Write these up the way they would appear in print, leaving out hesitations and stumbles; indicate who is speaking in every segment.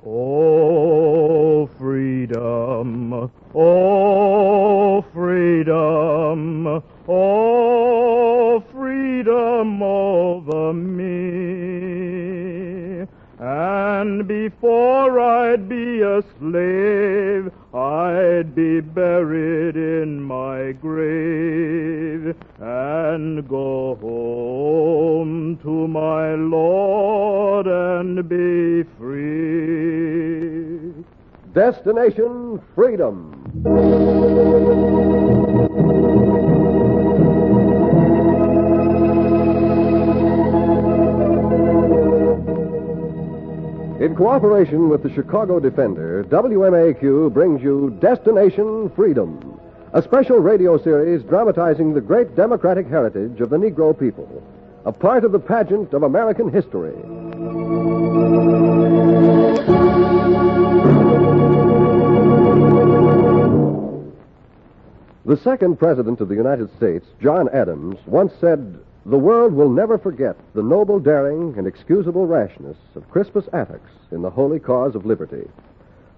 Speaker 1: Oh, freedom, oh, freedom, oh, freedom over me. And before I'd be a slave, I'd be buried in my grave and go home to my Lord and be free.
Speaker 2: Destination Freedom. In cooperation with the Chicago Defender, WMAQ brings you Destination Freedom, a special radio series dramatizing the great democratic heritage of the Negro people, a part of the pageant of American history. The second President of the United States, John Adams, once said, "The world will never forget the noble daring and excusable rashness of Crispus Attuckus in the holy cause of liberty.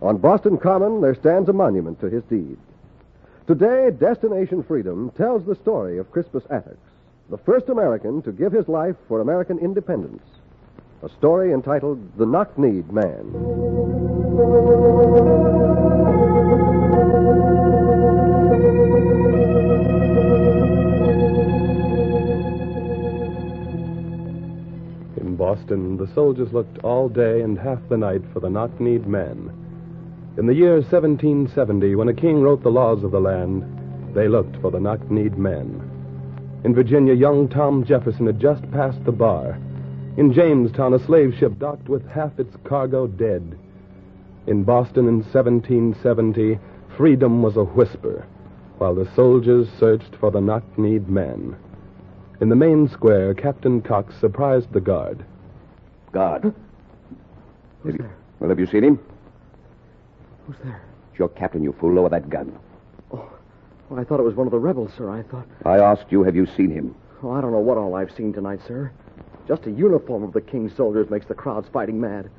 Speaker 2: On Boston Common, there stands a monument to his deed." Today, Destination Freedom tells the story of Crispus Attuckus, the first American to give his life for American independence. A story entitled The Knock-Kneed Man.
Speaker 3: In Boston, the soldiers looked all day and half the night for the knock-kneed man. In the year 1770, when a king wrote the laws of the land, they looked for the knock-kneed man. In Virginia, young Tom Jefferson had just passed the bar. In Jamestown, a slave ship docked with half its cargo dead. In Boston in 1770, freedom was a whisper, while the soldiers searched for the knock-kneed man. In the main square, Captain Cox surprised the guard.
Speaker 4: Guard.
Speaker 5: Who's there?
Speaker 4: Well, have you seen him?
Speaker 5: Who's there?
Speaker 4: It's your captain, you fool. Lower that gun.
Speaker 5: Oh, well, I thought it was one of the rebels, sir. I
Speaker 4: asked you, have you seen him?
Speaker 5: Oh, I don't know what all I've seen tonight, sir. Just a uniform of the king's soldiers makes the crowds fighting mad.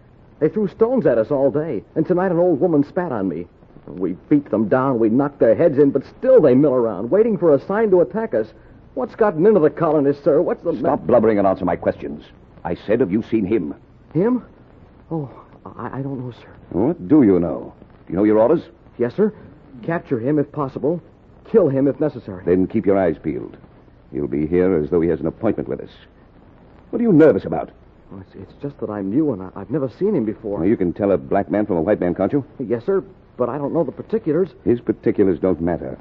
Speaker 5: They threw stones at us all day, and tonight an old woman spat on me. We beat them down, we knocked their heads in, but still they mill around, waiting for a sign to attack us. What's gotten into the colonists, sir? What's the...
Speaker 4: Stop blubbering and answer my questions. I said, have you seen him?
Speaker 5: Him? Oh, I don't know, sir.
Speaker 4: What do you know? Do you know your orders?
Speaker 5: Yes, sir. Capture him if possible. Kill him if necessary.
Speaker 4: Then keep your eyes peeled. He'll be here as though he has an appointment with us. What are you nervous about?
Speaker 5: Oh, it's just that I'm new and I've never seen him before.
Speaker 4: Well, you can tell a black man from a white man, can't you?
Speaker 5: Yes, sir, but I don't know the particulars.
Speaker 4: His particulars don't matter.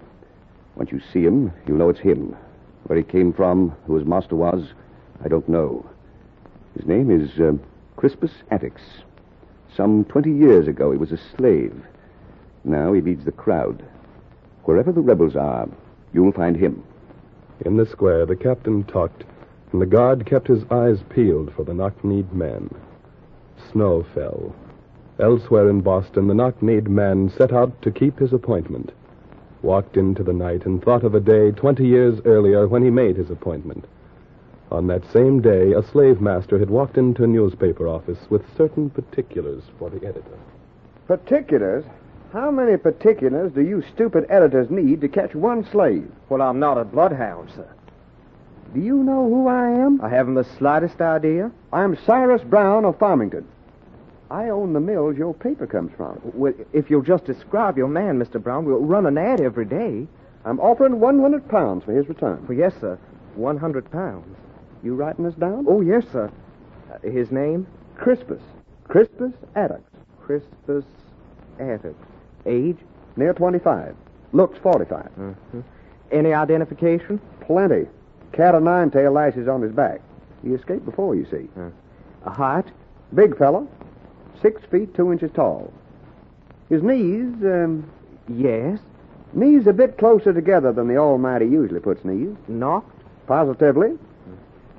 Speaker 4: Once you see him, you'll know it's him. Where he came from, who his master was, I don't know. His name is Crispus Attuckus. Some 20 years ago, he was a slave. Now he leads the crowd. Wherever the rebels are, you'll find him.
Speaker 3: In the square, the captain talked, and the guard kept his eyes peeled for the knock-kneed man. Snow fell. Elsewhere in Boston, the knock-kneed man set out to keep his appointment. Walked into the night and thought of a day 20 years earlier when he made his appointment. On that same day, a slave master had walked into a newspaper office with certain particulars for the editor.
Speaker 6: Particulars? How many particulars do you stupid editors need to catch one slave?
Speaker 7: Well, I'm not a bloodhound, sir.
Speaker 6: Do you know who I am?
Speaker 7: I haven't the slightest idea.
Speaker 6: I'm Cyrus Brown of Farmington. I own the mills your paper comes from.
Speaker 7: Well, if you'll just describe your man, Mr. Brown, we'll run an ad every day.
Speaker 6: I'm offering £100 for his return.
Speaker 7: Well, yes, sir. 100 pounds.
Speaker 6: You writing this down?
Speaker 7: Oh, yes, sir. His name?
Speaker 6: Crispus. Crispus Attuckus.
Speaker 7: Crispus Attuckus. Age?
Speaker 6: Near 25. Looks 45.
Speaker 7: Mm-hmm. Any identification?
Speaker 6: Plenty. Cat o' nine-tail lashes on his back. He escaped before, you see.
Speaker 7: A height?
Speaker 6: Big fella. 6 feet 2 inches tall. His knees,
Speaker 7: Yes?
Speaker 6: Knees a bit closer together than the Almighty usually puts knees.
Speaker 7: Knocked?
Speaker 6: Positively.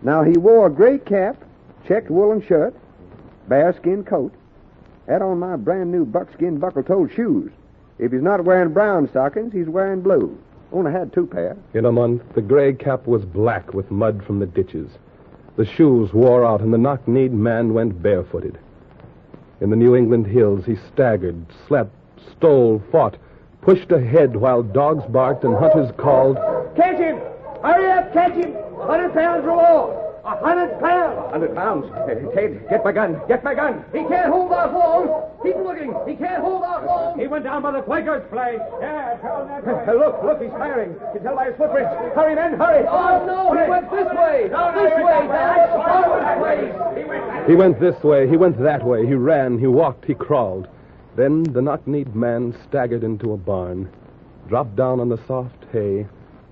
Speaker 6: Now, he wore a gray cap, checked woolen shirt, bearskin coat, had on my brand new buckskin buckle-toed shoes. If he's not wearing brown stockings, he's wearing blue. Only had 2 pair.
Speaker 3: In a month, the gray cap was black with mud from the ditches. The shoes wore out, and the knock-kneed man went barefooted. In the New England hills, he staggered, slept, stole, fought, pushed ahead while dogs barked and hunters called.
Speaker 8: Catch him! Hurry up, catch him! 100 pounds reward! 100 pounds!
Speaker 5: 100 pounds. Ted, get my gun. Get my gun.
Speaker 8: He can't hold out long. Keep looking. He can't hold out long.
Speaker 1: He went down by the Quaker's place. Yeah, travel that way.
Speaker 5: Look, he's firing. You can tell by his footprints. Hurry, men, hurry.
Speaker 8: Oh, no, he went this way. This way, Dad. Forward, please.
Speaker 3: He went this way, he went that way, he ran, he walked, he crawled. Then the knock-kneed man staggered into a barn, dropped down on the soft hay,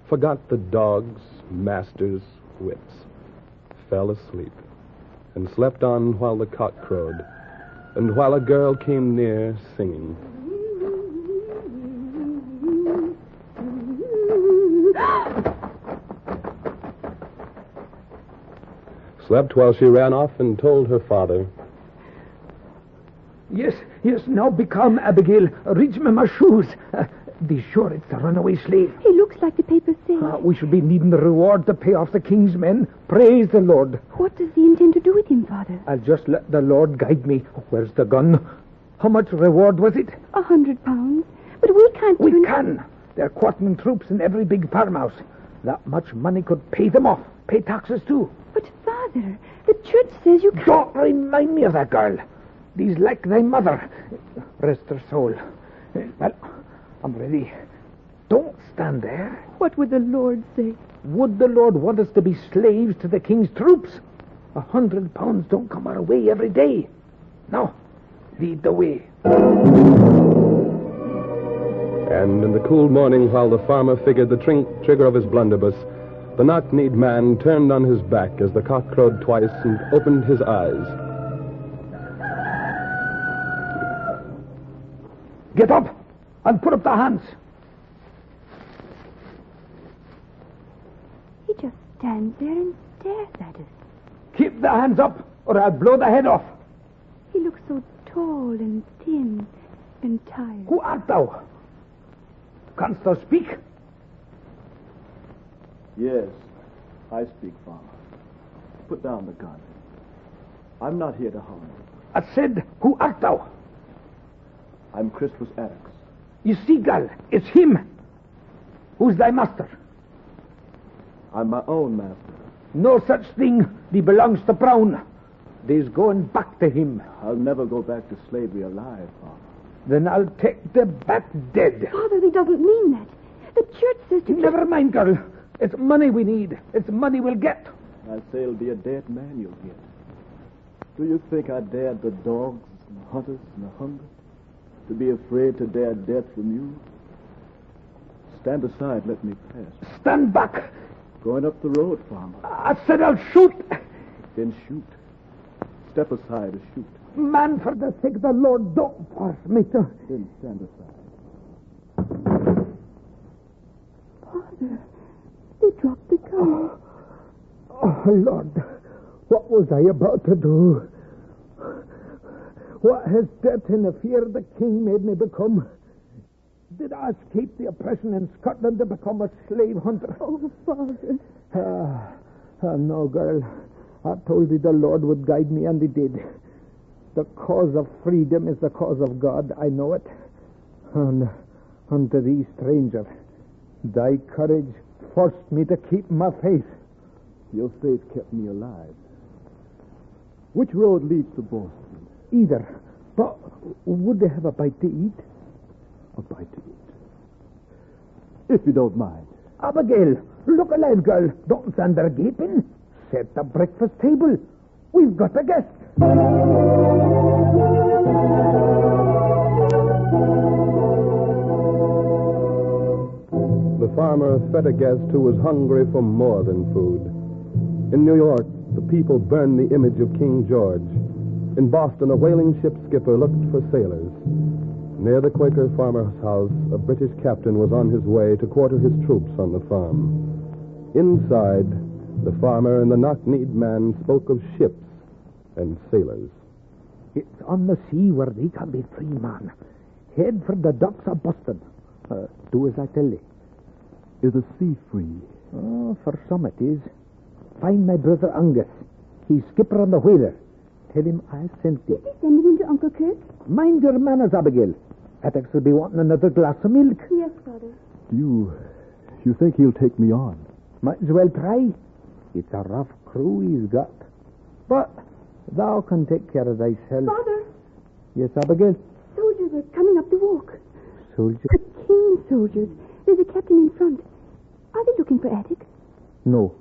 Speaker 3: forgot the dogs, masters, whips, fell asleep, and slept on while the cock crowed, and while a girl came near singing. Slept while she ran off and told her father.
Speaker 9: Yes, now become, Abigail. Reach me my shoes. Be sure it's a runaway slave.
Speaker 10: He looks like the papers say.
Speaker 9: We shall be needing the reward to pay off the king's men. Praise the Lord.
Speaker 10: What does he intend to do with him, Father?
Speaker 9: I'll just let the Lord guide me. Where's the gun? How much reward was it?
Speaker 10: 100 pounds. But we can't
Speaker 9: We can. They're quartering troops in every big farmhouse. That much money could pay them off. Pay taxes, too.
Speaker 10: But, Father, the church says you can't...
Speaker 9: Don't remind me of that girl. These like thy mother. Rest her soul. Well, I'm ready. Don't stand there.
Speaker 10: What would the Lord say?
Speaker 9: Would the Lord want us to be slaves to the king's troops? 100 pounds don't come our way every day. Now, lead the way.
Speaker 3: And in the cool morning, while the farmer figured the trigger of his blunderbuss, the knock-kneed man turned on his back as the cock crowed twice and opened his eyes.
Speaker 9: Get up and put up the hands.
Speaker 10: He just stands there and stares at us.
Speaker 9: Keep the hands up, or I'll blow the head off.
Speaker 10: He looks so tall and thin and tired.
Speaker 9: Who art thou? Canst thou speak?
Speaker 11: Yes, I speak, Farmer. Put down the gun. I'm not here to harm you.
Speaker 9: I said, who art thou?
Speaker 11: I'm Crispus Attuckus.
Speaker 9: You see, gal, it's him. Who's thy master?
Speaker 11: I'm my own master.
Speaker 9: No such thing. He belongs to Brown. They's going back to him.
Speaker 11: I'll never go back to slavery alive, Farmer.
Speaker 9: Then I'll take the back dead.
Speaker 10: Father, he doesn't mean that. The church says to...
Speaker 9: Never mind, girl. It's money we need. It's money we'll get.
Speaker 11: I say it'll be a dead man you'll get. Do you think I dared the dogs and the hunters and the hunger? To be afraid to dare death from you? Stand aside, let me pass.
Speaker 9: Stand back.
Speaker 11: Going up the road, Farmer.
Speaker 9: I said I'll shoot.
Speaker 11: Then shoot. Step aside and shoot.
Speaker 9: Man, for the sake of the Lord, don't force me to...
Speaker 11: Then stand aside.
Speaker 10: Father, they dropped the gun.
Speaker 9: Oh, Lord, what was I about to do? What has death and the fear of the king made me become? Did I escape the oppression in Scotland to become a slave hunter?
Speaker 10: Oh, Father.
Speaker 9: No, girl. I told thee the Lord would guide me, and he did. The cause of freedom is the cause of God. I know it. And unto thee, stranger, thy courage forced me to keep my faith.
Speaker 11: Your faith kept me alive. Which road leads to Boston?
Speaker 9: Either. But would they have a bite to eat?
Speaker 11: A bite to eat. If you don't mind.
Speaker 9: Abigail, look alive, girl. Don't stand there gaping. Set the breakfast table. We've got a guest.
Speaker 3: The farmer fed a guest who was hungry for more than food. In New York, the people burned the image of King George. In Boston, a whaling ship skipper looked for sailors. Near the Quaker farmer's house, a British captain was on his way to quarter his troops on the farm. Inside, the farmer and the knock-kneed man spoke of ships and sailors.
Speaker 9: It's on the sea where they can be free, man. Head for the docks of Boston. Do as I tell you.
Speaker 11: Is the sea free?
Speaker 9: Oh, for some it is. Find my brother Angus. He's skipper on the whaler. Tell him I sent him.
Speaker 10: Is he sending him to Uncle Kirk?
Speaker 9: Mind your manners, Abigail. Attucks will be wanting another glass of milk.
Speaker 10: Yes, Father.
Speaker 11: You think he'll take me on?
Speaker 9: Might as well try. It's a rough crew he's got. But thou can take care of thyself.
Speaker 10: Father,
Speaker 9: Yes, Abigail?
Speaker 10: soldiers are coming up the walk.
Speaker 9: Soldier?
Speaker 10: The king's soldiers. There's a captain in front. Are they looking for Attucks?
Speaker 9: No.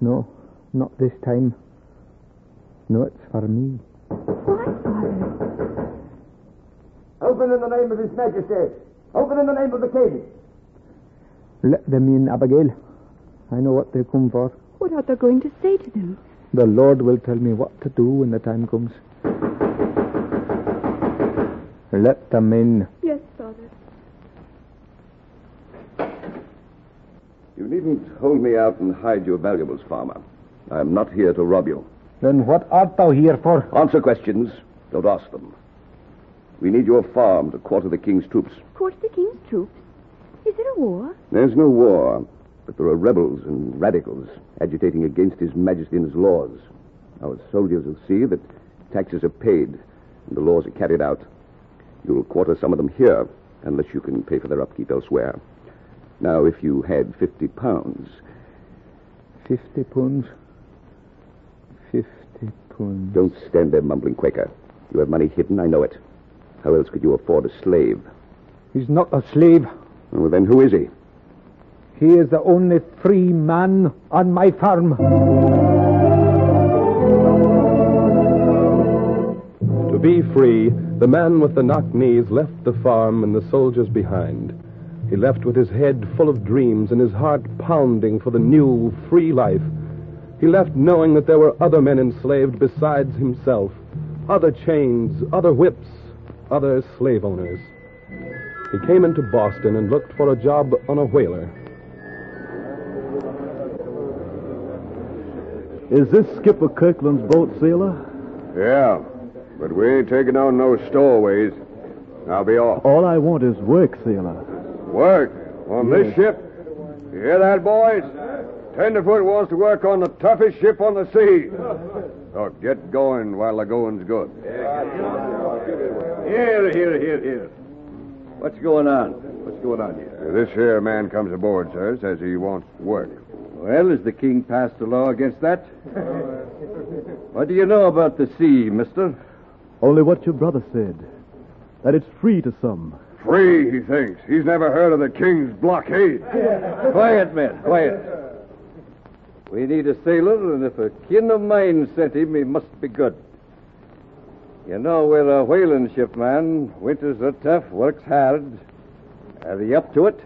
Speaker 9: No, not this time. No, it's for me.
Speaker 10: Why, Father?
Speaker 8: Open in the name of His Majesty. Open in the name of the King.
Speaker 9: Let them in, Abigail. I know what they come for.
Speaker 10: What art thou going to say to them?
Speaker 9: The Lord will tell me what to do when the time comes. Let them in.
Speaker 10: Yes, Father.
Speaker 4: You needn't hold me out and hide your valuables, farmer. I am not here to rob you.
Speaker 9: Then what art thou here for?
Speaker 4: Answer questions. Don't ask them. We need your farm to quarter the king's troops.
Speaker 10: Quarter the king's troops? Is there a war?
Speaker 4: There's no war, but there are rebels and radicals agitating against His Majesty and his laws. Our soldiers will see that taxes are paid and the laws are carried out. You'll quarter some of them here, unless you can pay for their upkeep elsewhere. Now, if you had 50 pounds...
Speaker 9: 50 pounds. 50 pounds.
Speaker 4: Don't stand there mumbling, Quaker. You have money hidden, I know it. How else could you afford a slave?
Speaker 9: He's not a slave.
Speaker 4: Well, then who is he?
Speaker 9: He is the only free man on my farm.
Speaker 3: To be free, the man with the knocked knees left the farm and the soldiers behind. He left with his head full of dreams and his heart pounding for the new, free life. He left knowing that there were other men enslaved besides himself, other chains, other whips, other slave owners. He came into Boston and looked for a job on a whaler.
Speaker 11: Is this Skipper Kirkland's boat, sailor?
Speaker 6: Yeah, but we ain't taking on no stowaways. I'll be off.
Speaker 11: All I want is work, sailor.
Speaker 6: Work? On this ship? You hear that, boys? Tenderfoot wants to work on the toughest ship on the sea. So get going while the going's good.
Speaker 8: Here. What's going on? Here?
Speaker 6: This here man comes aboard, sir, says he wants work.
Speaker 8: Well, has the king passed a law against that? What do you know about the sea, mister?
Speaker 11: Only what your brother said. That it's free to some.
Speaker 6: Free, he thinks. He's never heard of the king's blockade.
Speaker 8: Quiet, men, quiet. We need a sailor, and if a kin of mine sent him, he must be good. You know, we're a whaling ship, man. Winters are tough, works hard. Are you up to it?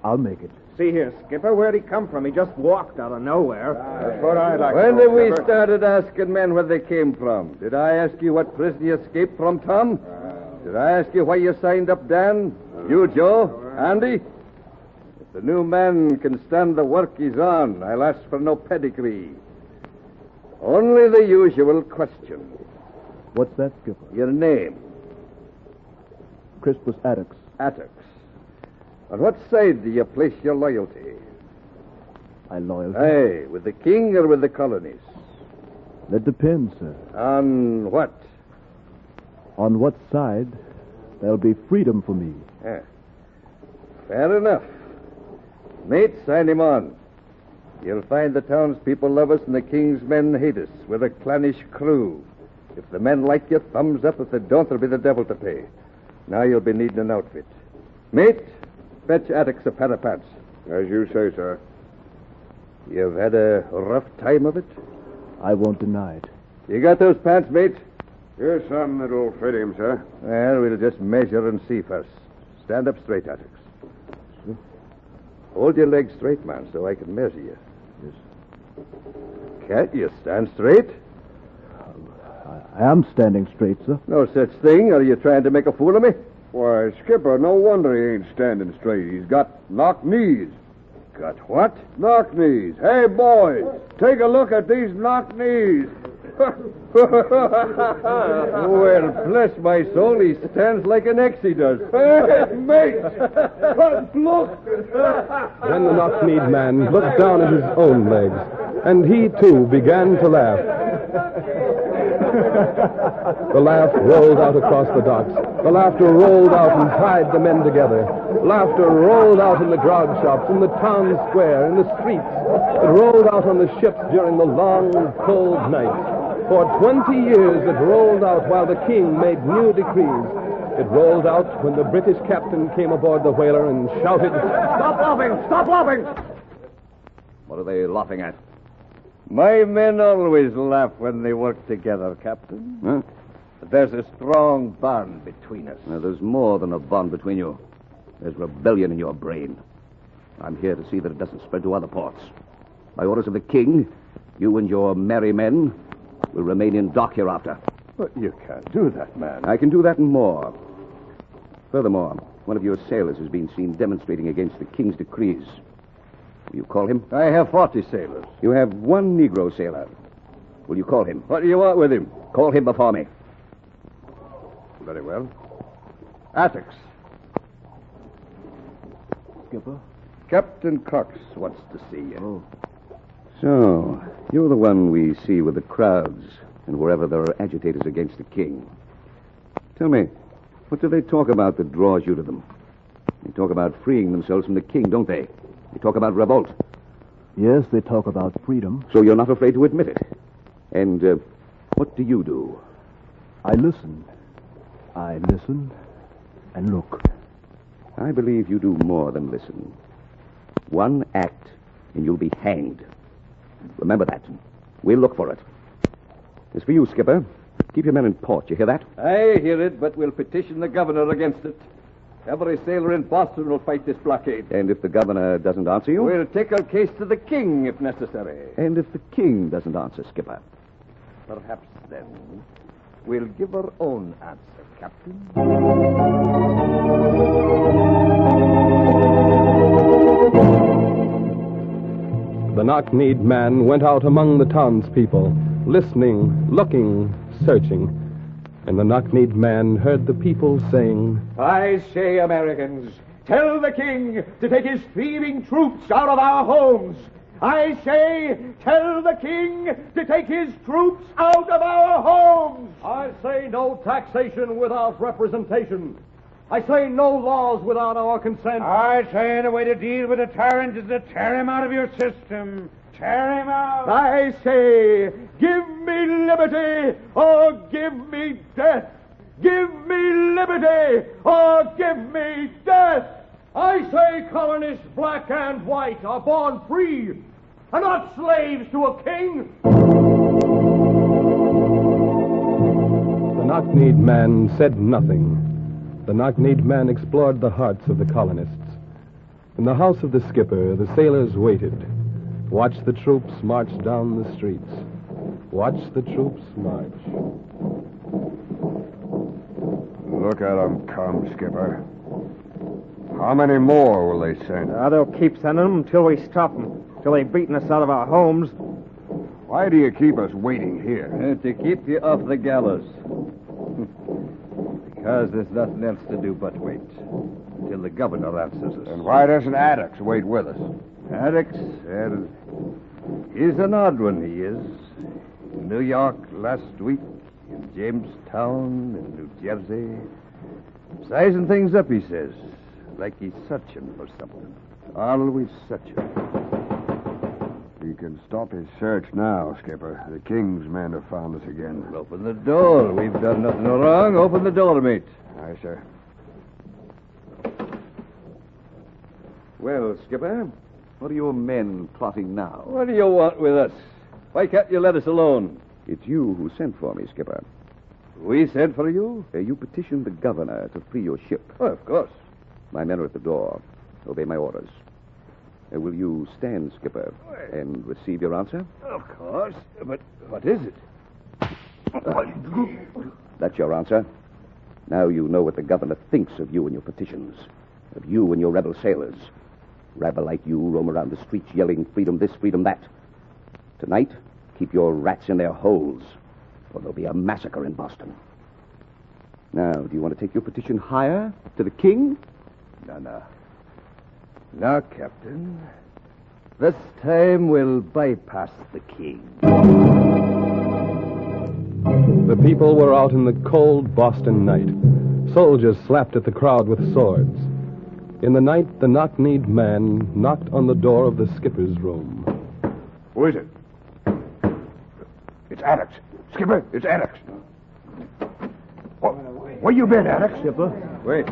Speaker 11: I'll make it.
Speaker 7: See here, Skipper, where'd he come from? He just walked out of nowhere.
Speaker 6: That's what I'd like
Speaker 8: When
Speaker 6: to know,
Speaker 8: did we
Speaker 6: Skipper.
Speaker 8: started asking men where they came from? Did I ask you what prison you escaped from, Tom? Did I ask you why you signed up, Dan? You, Joe? Andy? If the new man can stand the work he's on, I'll ask for no pedigree. Only the usual question.
Speaker 11: What's that, Skipper?
Speaker 8: Your name?
Speaker 11: Crispus Attuckus.
Speaker 8: Attucks. On what side do you place your loyalty?
Speaker 11: My loyalty?
Speaker 8: Aye, with the king or with the colonies?
Speaker 11: That depends, sir.
Speaker 8: On what?
Speaker 11: On what side there'll be freedom for me.
Speaker 8: Fair enough. Mate, sign him on. You'll find the townspeople love us and the king's men hate us. We're a clannish crew. If the men like you, thumbs up. If they don't, there'll be the devil to pay. Now you'll be needing an outfit. Mate, fetch Attucks a pair of pants.
Speaker 6: As you say, sir.
Speaker 8: You've had a rough time of it?
Speaker 11: I won't deny it.
Speaker 8: You got those pants, mate?
Speaker 6: Here's something that'll fit him, sir.
Speaker 8: Well, we'll just measure and see first. Stand up straight, Attucks. Hold your legs straight, man, so I can measure you.
Speaker 11: Yes.
Speaker 8: Can't you stand straight?
Speaker 11: I am standing straight, sir.
Speaker 8: No such thing. Are you trying to make a fool of me?
Speaker 6: Why, Skipper, no wonder he ain't standing straight. He's got knock knees.
Speaker 8: Got what?
Speaker 6: Knock knees. Hey, boys, take a look at these knock knees.
Speaker 8: Well, bless my soul, he stands like an ex, he does.
Speaker 6: Hey, mate! Look!
Speaker 3: Then the knock-kneed man looked down at his own legs, and he, too, began to laugh. The laugh rolled out across the docks. The laughter rolled out and tied the men together. Laughter rolled out in the grog shops, in the town square, in the streets. It rolled out on the ships during the long, cold nights. For 20 years it rolled out while the king made new decrees. It rolled out when the British captain came aboard the whaler and shouted,
Speaker 1: Stop laughing! Stop laughing!
Speaker 4: What are they laughing at?
Speaker 8: My men always laugh when they work together, Captain.
Speaker 4: Huh?
Speaker 8: But there's a strong bond between us.
Speaker 4: Now, there's more than a bond between you. There's rebellion in your brain. I'm here to see that it doesn't spread to other ports. By orders of the king, you and your merry men will remain in dock hereafter.
Speaker 8: But you can't do that, man.
Speaker 4: I can do that and more. Furthermore, one of your sailors has been seen demonstrating against the king's decrees. Will you call him?
Speaker 8: I have 40 sailors.
Speaker 4: You have one Negro sailor. Will you call him?
Speaker 8: What do you want with him?
Speaker 4: Call him before me.
Speaker 8: Very well. Attuckus.
Speaker 11: Skipper?
Speaker 8: Captain Cox wants to see you.
Speaker 4: So, you're the one we see with the crowds and wherever there are agitators against the king. Tell me, what do they talk about that draws you to them? They talk about freeing themselves from the king, don't they? They talk about revolt.
Speaker 11: Yes, they talk about freedom.
Speaker 4: So you're not afraid to admit it. And what do you do?
Speaker 11: I listen. I listen and look.
Speaker 4: I believe you do more than listen. One act, and you'll be hanged. Remember that. We'll look for it. As for you, Skipper, keep your men in port. You hear that?
Speaker 8: I hear it, but we'll petition the governor against it. Every sailor in Boston will fight this blockade.
Speaker 4: And if the governor doesn't answer you?
Speaker 8: We'll take our case to the king if necessary.
Speaker 4: And if the king doesn't answer, Skipper?
Speaker 8: Perhaps then we'll give our own answer, Captain.
Speaker 3: The knock-kneed man went out among the townspeople, listening, looking, searching. And the knock-kneed man heard the people saying,
Speaker 1: I say, Americans, tell the king to take his thieving troops out of our homes. I say, tell the king to take his troops out of our homes. I say no taxation without representation. I say no laws without our consent.
Speaker 12: I say the way to deal with a tyrant is to tear him out of your system. Tear him out.
Speaker 1: I say, give me liberty or give me death. Give me liberty or give me death. I say colonists, black and white, are born free and not slaves to a king.
Speaker 3: The knock-kneed man said nothing. The knock-kneed man explored the hearts of the colonists. In the house of the skipper, the sailors waited. Watched the troops march down the streets. Watched the troops march.
Speaker 6: Look at them come, Skipper. How many more will they send?
Speaker 7: They'll keep sending them until we stop them. Till they've beaten us out of our homes.
Speaker 6: Why do you keep us waiting here?
Speaker 8: To keep you off the gallows. Because there's nothing else to do but wait. Until the governor answers us.
Speaker 6: And why doesn't Attuckus wait with us?
Speaker 8: Attuckus? Well, he's an odd one, he is. In New York last week, in Jamestown, in New Jersey. Sizing things up, he says. Like he's searching for something. Always searching.
Speaker 6: We can stop his search now, Skipper. The king's men have found us again.
Speaker 8: Well, open the door. We've done nothing wrong. Open the door, mate.
Speaker 6: Aye, sir.
Speaker 4: Well, Skipper, what are your men plotting now?
Speaker 8: What do you want with us? Why can't you let us alone?
Speaker 4: It's you who sent for me, Skipper.
Speaker 8: We sent for you?
Speaker 4: You petitioned the governor to free your ship.
Speaker 8: Oh, of course.
Speaker 4: My men are at the door. Obey my orders. Will you stand, Skipper, and receive your answer?
Speaker 8: Of course. But what is it?
Speaker 4: That's your answer. Now you know what the governor thinks of you and your petitions. Of you and your rebel sailors. Rabble like you roam around the streets yelling freedom this, freedom that. Tonight, keep your rats in their holes, or there'll be a massacre in Boston. Now, do you want to take your petition higher to the king?
Speaker 8: No. Now, Captain, this time we'll bypass the king.
Speaker 3: The people were out in the cold Boston night. Soldiers slapped at the crowd with swords. In the night, the knock-kneed man knocked on the door of the skipper's room.
Speaker 1: Who is it? It's Attucks. Skipper, it's Attucks. Where you been, Attucks?
Speaker 11: Skipper?
Speaker 8: Wait.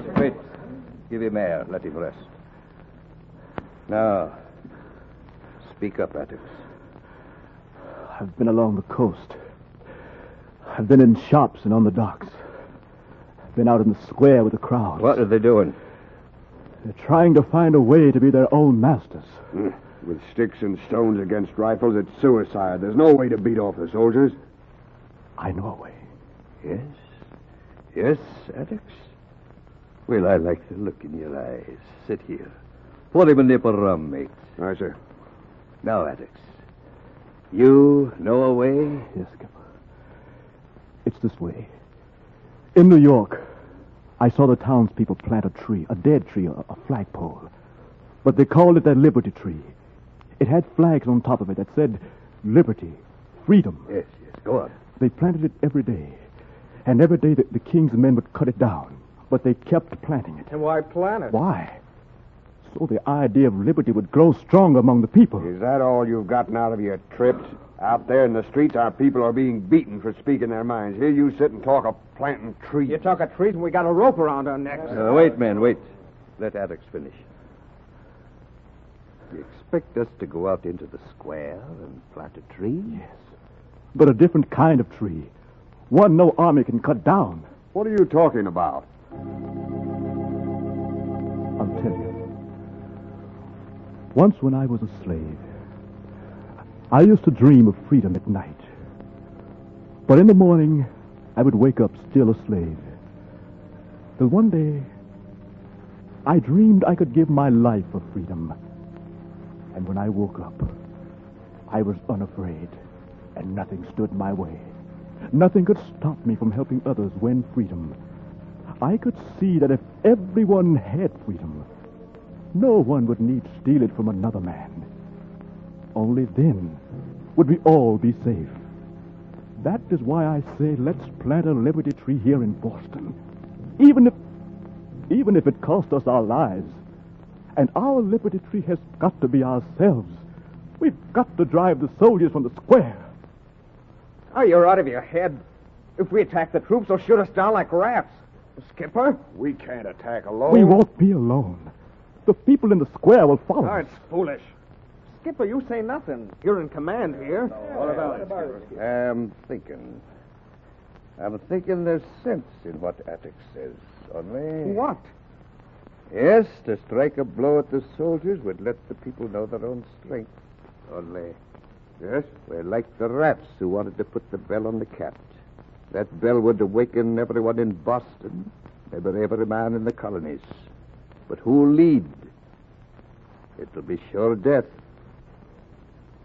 Speaker 8: Give him air. Let him rest. Now, speak up, Attucks.
Speaker 11: I've been along the coast. I've been in shops and on the docks. I've been out in the square with the crowd.
Speaker 8: What are they doing?
Speaker 11: They're trying to find a way to be their own masters.
Speaker 6: With sticks and stones against rifles, it's suicide. There's no way to beat off the soldiers.
Speaker 11: I know a way.
Speaker 8: Yes, Attucks? Well, I like the look in your eyes. Sit here. Pour him a nip of rum, mate.
Speaker 6: Aye, sir.
Speaker 8: Now, Attucks, you know a way?
Speaker 11: Yes, Skipper. It's this way. In New York, I saw the townspeople plant a tree, a dead tree, a flagpole. But they called it their liberty tree. It had flags on top of it that said liberty, freedom.
Speaker 8: Yes, go on.
Speaker 11: They planted it every day. And every day the king's men would cut it down. But they kept planting it.
Speaker 5: And why plant it?
Speaker 11: Why? So the idea of liberty would grow strong among the people.
Speaker 6: Is that all you've gotten out of your trips? Out there in the streets, our people are being beaten for speaking their minds. Here you sit and talk of planting trees.
Speaker 5: You talk of trees and we got a rope around our necks.
Speaker 8: Wait, man, wait. Let Attucks finish. You expect us to go out into the square and plant a tree?
Speaker 11: Yes. But a different kind of tree. One no army can cut down.
Speaker 6: What are you talking about?
Speaker 11: I'll tell you. Once when I was a slave, I used to dream of freedom at night. But in the morning, I would wake up still a slave. Till one day, I dreamed I could give my life for freedom. And when I woke up, I was unafraid, and nothing stood in my way. Nothing could stop me from helping others win freedom. I could see that if everyone had freedom, no one would need to steal it from another man. Only then would we all be safe. That is why I say let's plant a liberty tree here in Boston. Even if it costs us our lives. And our liberty tree has got to be ourselves. We've got to drive the soldiers from the square.
Speaker 5: Oh, you're out of your head. If we attack the troops, they'll shoot us down like rats. Skipper?
Speaker 6: We can't attack alone.
Speaker 11: We won't be alone. The people in the square will follow us.
Speaker 5: It's foolish. Skipper, you say nothing. You're in command here.
Speaker 8: What about it, Skipper? I'm thinking there's sense in what Attucks says. Only...
Speaker 5: What?
Speaker 8: Yes, to strike a blow at the soldiers would let the people know their own strength. Only...
Speaker 6: Yes?
Speaker 8: We're like the rats who wanted to put the bell on the cat. That bell would awaken everyone in Boston, maybe every man in the colonies. But who'll lead? It'll be sure death.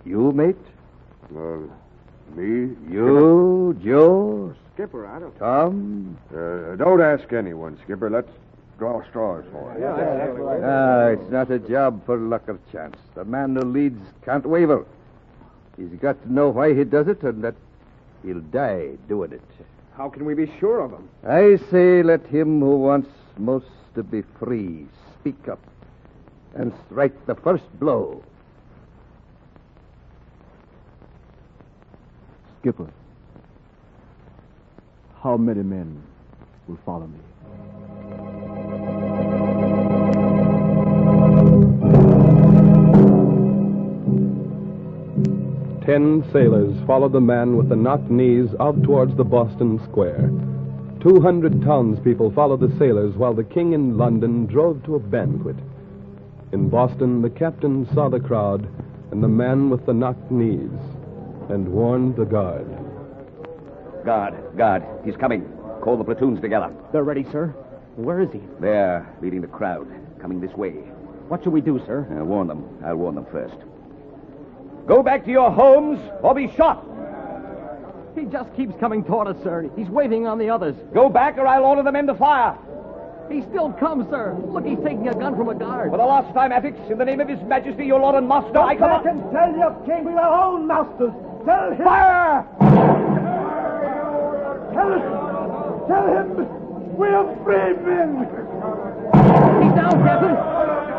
Speaker 8: You, mate?
Speaker 6: Me?
Speaker 8: You, Joe?
Speaker 5: Skipper, I don't...
Speaker 8: Tom?
Speaker 6: Don't ask anyone, Skipper. Let's draw straws for it.
Speaker 8: It's not a job for luck or chance. The man who leads can't waver. He's got to know why he does it and that he'll die doing it.
Speaker 5: How can we be sure of him?
Speaker 8: I say let him who wants most to be free speak up and strike the first blow.
Speaker 11: Skipper, how many men will follow me?
Speaker 3: 10 sailors followed the man with the knocked knees out towards the Boston Square. 200 townspeople followed the sailors while the king in London drove to a banquet. In Boston, the captain saw the crowd and the man with the knocked knees and warned the guard.
Speaker 4: Guard, he's coming. Call the platoons together.
Speaker 5: They're ready, sir. Where is he?
Speaker 4: They're leading the crowd, coming this way.
Speaker 5: What should we do, sir?
Speaker 4: Warn them. I'll warn them first.
Speaker 1: Go back to your homes or be shot.
Speaker 5: He just keeps coming toward us, sir. He's waving on the others.
Speaker 1: Go back or I'll order the men to fire.
Speaker 5: He still comes, sir. Look, he's taking a gun from a guard.
Speaker 1: For the last time, Attucks, in the name of His Majesty, your Lord and Master, I come
Speaker 9: back and tell your king we are own masters. Tell him.
Speaker 1: Fire! Tell him we're free men.
Speaker 5: He's down, Captain.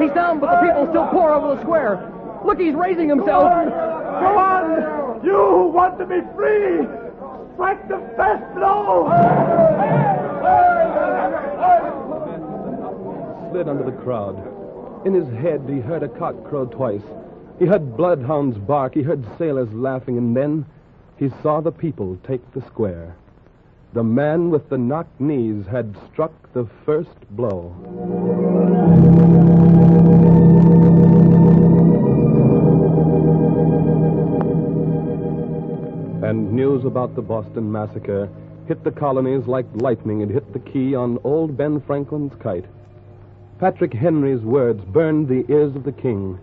Speaker 5: He's down, but the people still pour over the square. Look, he's raising himself.
Speaker 1: Go on. You want to be free. Strike the first blow.
Speaker 3: Slid under the crowd. In his head, he heard a cock crow twice. He heard bloodhounds bark. He heard sailors laughing. And then he saw the people take the square. The man with the knocked knees had struck the first blow. And news about the Boston Massacre hit the colonies like lightning. It hit the key on old Ben Franklin's kite. Patrick Henry's words burned the ears of the king.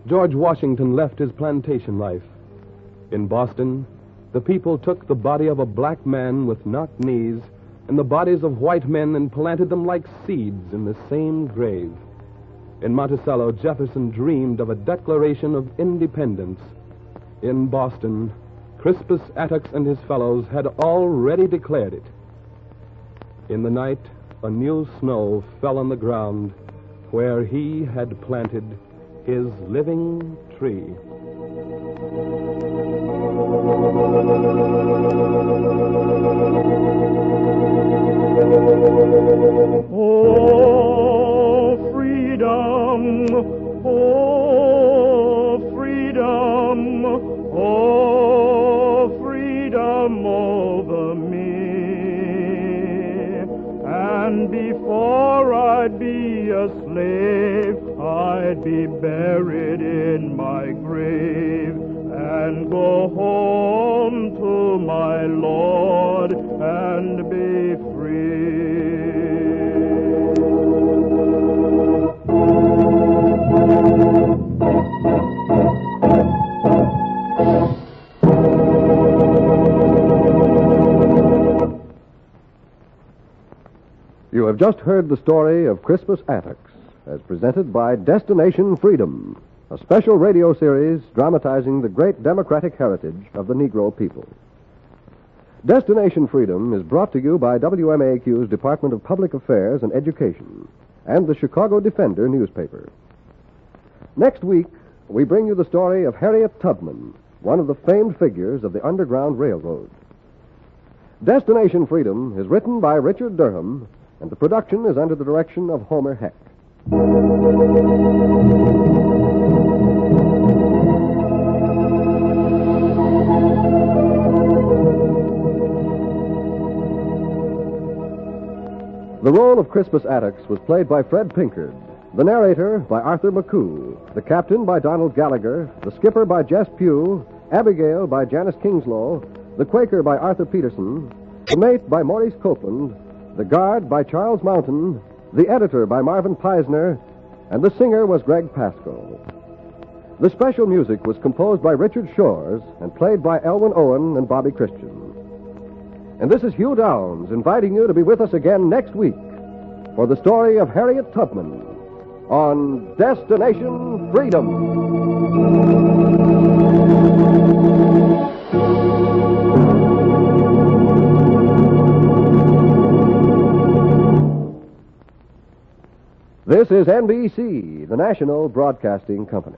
Speaker 3: George Washington left his plantation life. In Boston, the people took the body of a black man with knocked knees and the bodies of white men and planted them like seeds in the same grave. In Monticello, Jefferson dreamed of a Declaration of Independence. In Boston, Crispus Attuckus and his fellows had already declared it. In the night, a new snow fell on the ground where he had planted his living tree.
Speaker 1: Oh, freedom, oh, freedom, oh, freedom over me. And before I'd be a slave, I'd be buried in my grave and go home to my Lord and be free.
Speaker 2: You have just heard the story of Crispus Attuckus, as presented by Destination Freedom, a special radio series dramatizing the great democratic heritage of the Negro people. Destination Freedom is brought to you by WMAQ's Department of Public Affairs and Education and the Chicago Defender newspaper. Next week, we bring you the story of Harriet Tubman, one of the famed figures of the Underground Railroad. Destination Freedom is written by Richard Durham, and the production is under the direction of Homer Heck. The role of Crispus Attuckus was played by Fred Pinkard, the narrator by Arthur McCoo, the captain by Donald Gallagher, the skipper by Jess Pugh, Abigail by Janice Kingslow, the Quaker by Arthur Peterson, the mate by Maurice Copeland, the guard by Charles Mountain, the editor by Marvin Peisner, and the singer was Greg Pascoe. The special music was composed by Richard Shores and played by Elwin Owen and Bobby Christian. And this is Hugh Downs inviting you to be with us again next week for the story of Harriet Tubman on Destination Freedom. This is NBC, the national broadcasting company.